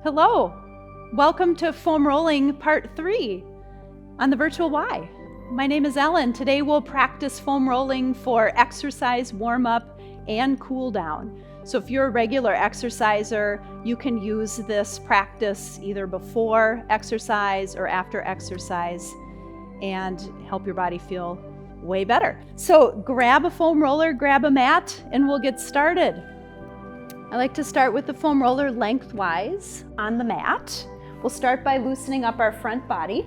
Hello, welcome to Foam Rolling Part 3 on the Virtual Y. My name is Ellen. Today we'll practice foam rolling for exercise, warm-up, and cool down. So if you're a regular exerciser, you can use this practice either before exercise or after exercise and help your body feel way better. So grab a foam roller, grab a mat, and we'll get started. I like to start with the foam roller lengthwise on the mat. We'll start by loosening up our front body.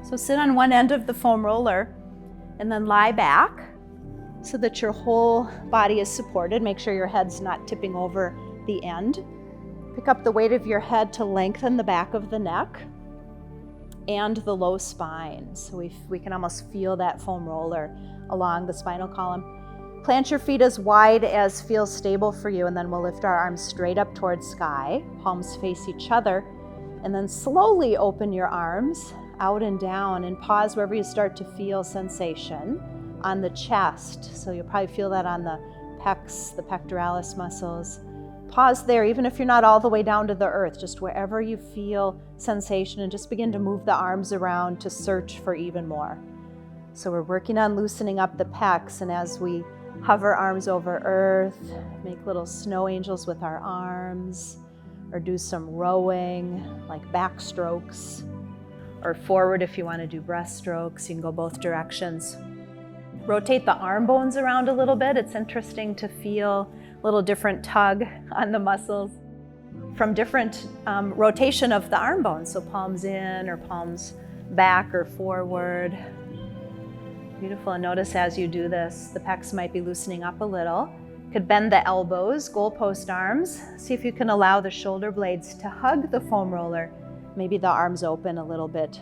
So sit on one end of the foam roller and then lie back so that your whole body is supported. Make sure your head's not tipping over the end. Pick up the weight of your head to lengthen the back of the neck and the low spine. So we can almost feel that foam roller along the spinal column. Plant your feet as wide as feels stable for you, and then we'll lift our arms straight up towards sky. Palms face each other, and then slowly open your arms out and down, and pause wherever you start to feel sensation on the chest. So you'll probably feel that on the pecs, the pectoralis muscles. Pause there, even if you're not all the way down to the earth, just wherever you feel sensation, and just begin to move the arms around to search for even more. So we're working on loosening up the pecs, and as we hover arms over earth, make little snow angels with our arms, or do some rowing, like backstrokes, or forward if you want to do breaststrokes. You can go both directions. Rotate the arm bones around a little bit. It's interesting to feel a little different tug on the muscles from different rotation of the arm bones. So palms in or palms back or forward. Beautiful. And notice as you do this, the pecs might be loosening up a little. You could bend the elbows, goalpost arms. See if you can allow the shoulder blades to hug the foam roller. Maybe the arms open a little bit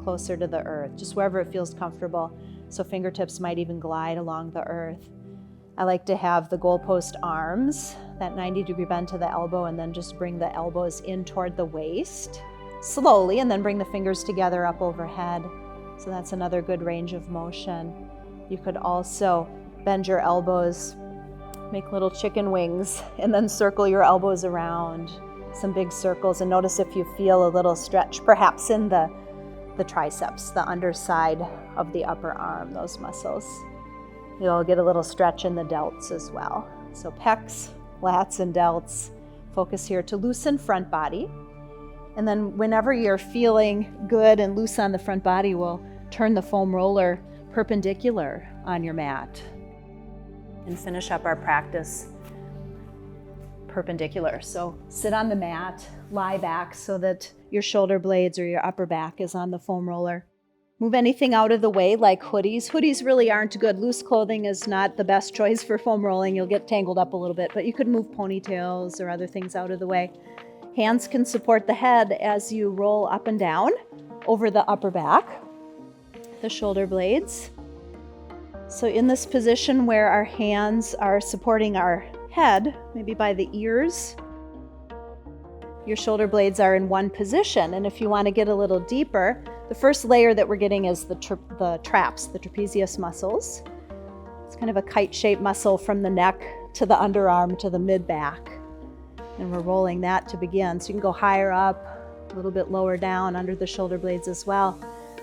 closer to the earth, just wherever it feels comfortable. So fingertips might even glide along the earth. I like to have the goalpost arms, that 90-degree bend to the elbow, and then just bring the elbows in toward the waist slowly, and then bring the fingers together up overhead. So that's another good range of motion. You could also bend your elbows, make little chicken wings, and then circle your elbows around, some big circles. And notice if you feel a little stretch, perhaps in the triceps, the underside of the upper arm, those muscles. You'll get a little stretch in the delts as well. So pecs, lats, and delts. Focus here to loosen front body. And then whenever you're feeling good and loose on the front body, we'll turn the foam roller perpendicular on your mat and finish up our practice perpendicular. So sit on the mat, lie back so that your shoulder blades or your upper back is on the foam roller. Move anything out of the way like hoodies. Hoodies really aren't good. Loose clothing is not the best choice for foam rolling. You'll get tangled up a little bit, but you could move ponytails or other things out of the way. Hands can support the head as you roll up and down over the upper back, the shoulder blades. So in this position where our hands are supporting our head, maybe by the ears, your shoulder blades are in one position. And if you want to get a little deeper, the first layer that we're getting is the traps, the trapezius muscles. It's kind of a kite-shaped muscle from the neck to the underarm to the mid-back. And we're rolling that to begin. So you can go higher up, a little bit lower down under the shoulder blades as well.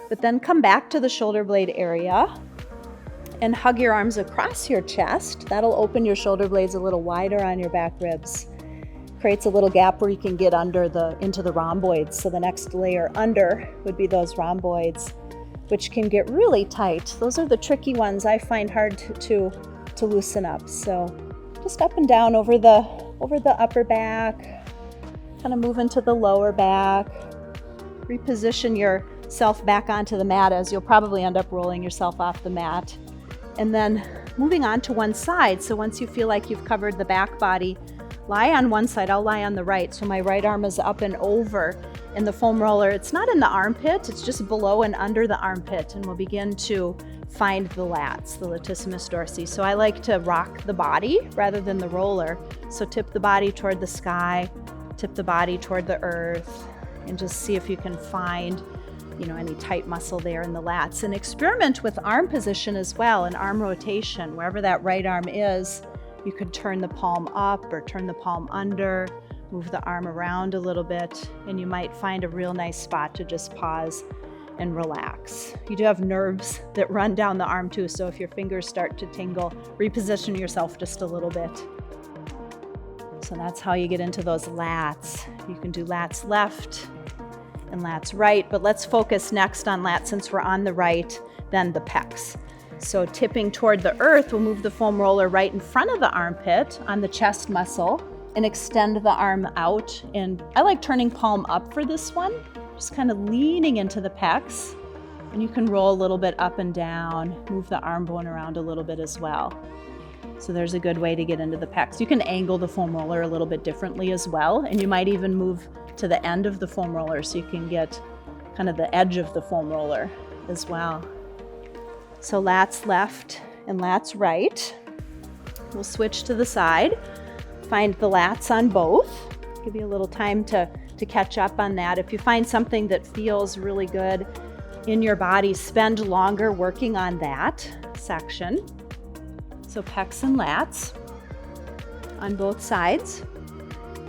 But then come back to the shoulder blade area and hug your arms across your chest. That'll open your shoulder blades a little wider on your back ribs. Creates a little gap where you can get into the rhomboids. So the next layer under would be those rhomboids, which can get really tight. Those are the tricky ones I find hard to loosen up. So just up and down over the upper back, kind of move into the lower back. Reposition yourself back onto the mat, as you'll probably end up rolling yourself off the mat. And then moving on to one side. So once you feel like you've covered the back body, lie on one side. I'll lie on the right. So my right arm is up and over. And the foam roller, it's not in the armpit, it's just below and under the armpit. And we'll begin to find the lats, the latissimus dorsi. So I like to rock the body rather than the roller. So tip the body toward the sky, tip the body toward the earth, and just see if you can find, any tight muscle there in the lats. And experiment with arm position as well, and arm rotation. Wherever that right arm is, you could turn the palm up or turn the palm under, Move the arm around a little bit, and you might find a real nice spot to just pause and relax. You do have nerves that run down the arm too, so if your fingers start to tingle, reposition yourself just a little bit. So that's how you get into those lats. You can do lats left and lats right, but let's focus next on lats since we're on the right, then the pecs. So tipping toward the earth, we'll move the foam roller right in front of the armpit on the chest muscle and extend the arm out. And I like turning palm up for this one, just kind of leaning into the pecs. And you can roll a little bit up and down, move the arm bone around a little bit as well. So there's a good way to get into the pecs. You can angle the foam roller a little bit differently as well, and you might even move to the end of the foam roller so you can get kind of the edge of the foam roller as well. So lats left and lats right. We'll switch to the side. Find the lats on both. Give you a little time to catch up on that. If you find something that feels really good in your body, spend longer working on that section. So pecs and lats on both sides.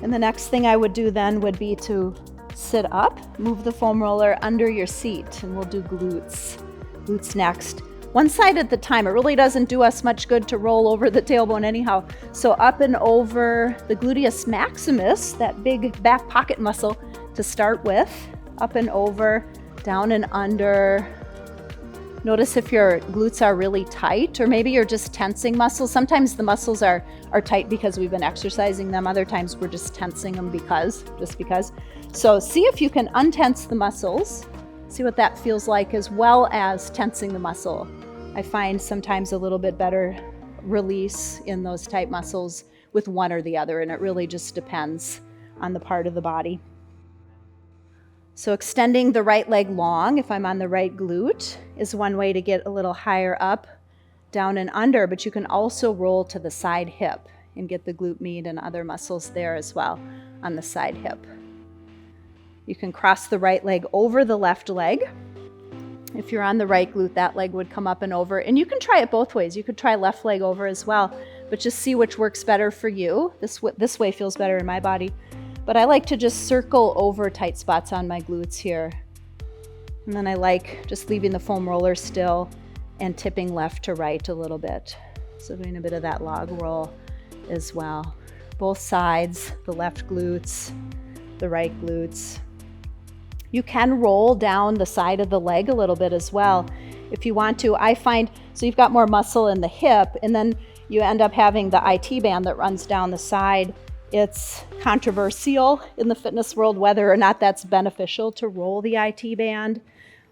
And the next thing I would do then would be to sit up, move the foam roller under your seat, and we'll do glutes. Glutes next. One side at the time. It really doesn't do us much good to roll over the tailbone anyhow. So up and over the gluteus maximus, that big back pocket muscle to start with. Up and over, down and under. Notice if your glutes are really tight, or maybe you're just tensing muscles. Sometimes the muscles are tight because we've been exercising them. Other times we're just tensing them just because. So see if you can untense the muscles. See what that feels like, as well as tensing the muscle. I find sometimes a little bit better release in those tight muscles with one or the other, and it really just depends on the part of the body. So extending the right leg long, if I'm on the right glute, is one way to get a little higher up, down and under, but you can also roll to the side hip and get the glute med and other muscles there as well on the side hip. You can cross the right leg over the left leg. If you're on the right glute, that leg would come up and over. And you can try it both ways. You could try left leg over as well, but just see which works better for you. This way feels better in my body. But I like to just circle over tight spots on my glutes here. And then I like just leaving the foam roller still and tipping left to right a little bit. So doing a bit of that log roll as well. Both sides, the left glutes, the right glutes. You can roll down the side of the leg a little bit as well if you want to. I find, so you've got more muscle in the hip, and then you end up having the IT band that runs down the side. It's controversial in the fitness world whether or not that's beneficial to roll the IT band.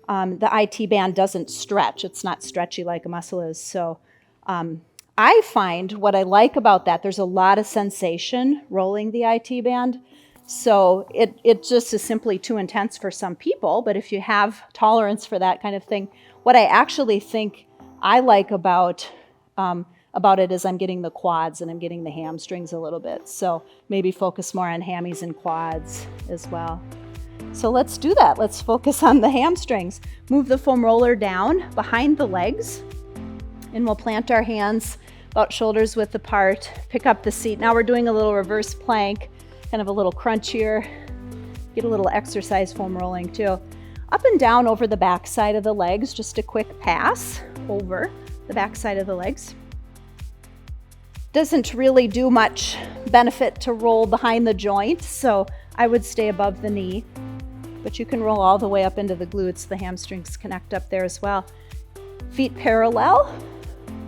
The IT band doesn't stretch. It's not stretchy like a muscle is. So I find what I like about that, there's a lot of sensation rolling the IT band. So it just is simply too intense for some people. But if you have tolerance for that kind of thing, what I actually think I like about it is I'm getting the quads and I'm getting the hamstrings a little bit. So maybe focus more on hammies and quads as well. So let's do that. Let's focus on the hamstrings. Move the foam roller down behind the legs, and we'll plant our hands about shoulders width apart. Pick up the seat. Now we're doing a little reverse plank, kind of a little crunchier. Get a little exercise foam rolling too. Up and down over the back side of the legs, just a quick pass over the back side of the legs. Doesn't really do much benefit to roll behind the joint, so I would stay above the knee. But you can roll all the way up into the glutes. The hamstrings connect up there as well. Feet parallel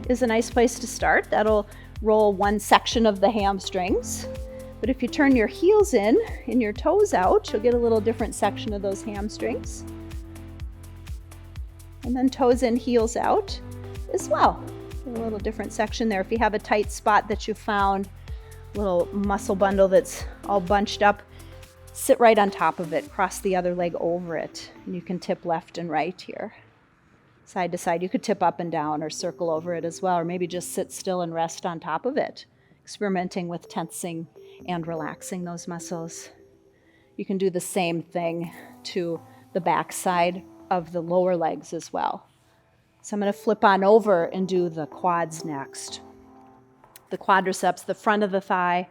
is a nice place to start. That'll roll one section of the hamstrings. But if you turn your heels in and your toes out, you'll get a little different section of those hamstrings. And then toes in, heels out as well. A little different section there. If you have a tight spot that you found, a little muscle bundle that's all bunched up, sit right on top of it, cross the other leg over it, and you can tip left and right here. Side to side, you could tip up and down or circle over it as well, or maybe just sit still and rest on top of it, experimenting with tensing and relaxing those muscles. You can do the same thing to the back side of the lower legs as well. So I'm going to flip on over and do the quads next. The quadriceps, the front of the thigh,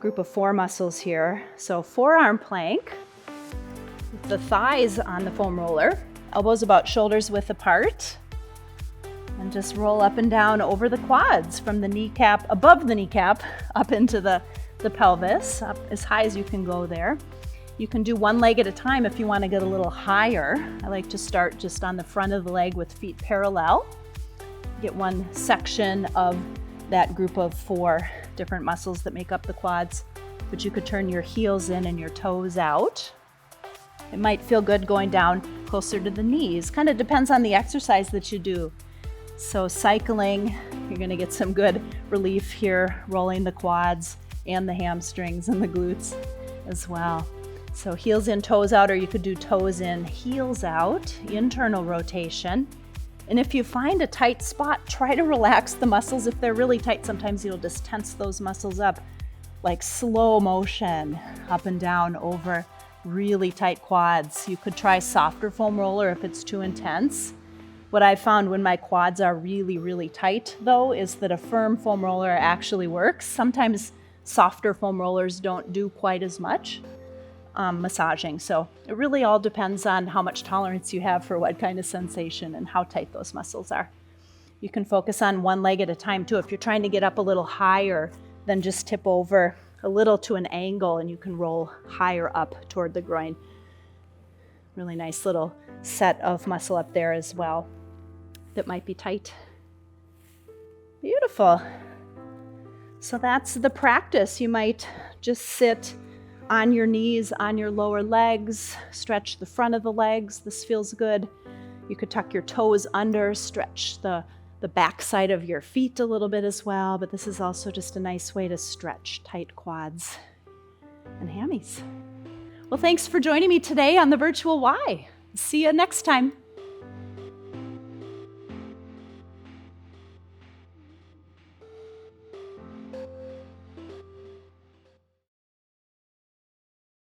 group of 4 muscles here. So forearm plank, with the thighs on the foam roller, elbows about shoulders width apart, and just roll up and down over the quads from the kneecap, above the kneecap, up into the pelvis, up as high as you can go there. You can do one leg at a time if you want to get a little higher. I like to start just on the front of the leg with feet parallel. Get one section of that group of 4 different muscles that make up the quads, but you could turn your heels in and your toes out. It might feel good going down closer to the knees. Kind of depends on the exercise that you do. So cycling, you're going to get some good relief here, rolling the quads and the hamstrings and the glutes as well. So heels in, toes out, or you could do toes in, heels out, internal rotation. And if you find a tight spot, try to relax the muscles. If they're really tight, sometimes you'll just tense those muscles up, like slow motion, up and down over really tight quads. You could try softer foam roller if it's too intense. What I found when my quads are really, really tight, though, is that a firm foam roller actually works. Sometimes softer foam rollers don't do quite as much massaging. So it really all depends on how much tolerance you have for what kind of sensation and how tight those muscles are. You can focus on one leg at a time too. If you're trying to get up a little higher, then just tip over a little to an angle and you can roll higher up toward the groin. Really nice little set of muscle up there as well that might be tight. Beautiful. So that's the practice. You might just sit on your knees, on your lower legs, stretch the front of the legs. This feels good. You could tuck your toes under, stretch the back side of your feet a little bit as well, but this is also just a nice way to stretch tight quads and hammies. Well, thanks for joining me today on the Virtual Y. See you next time.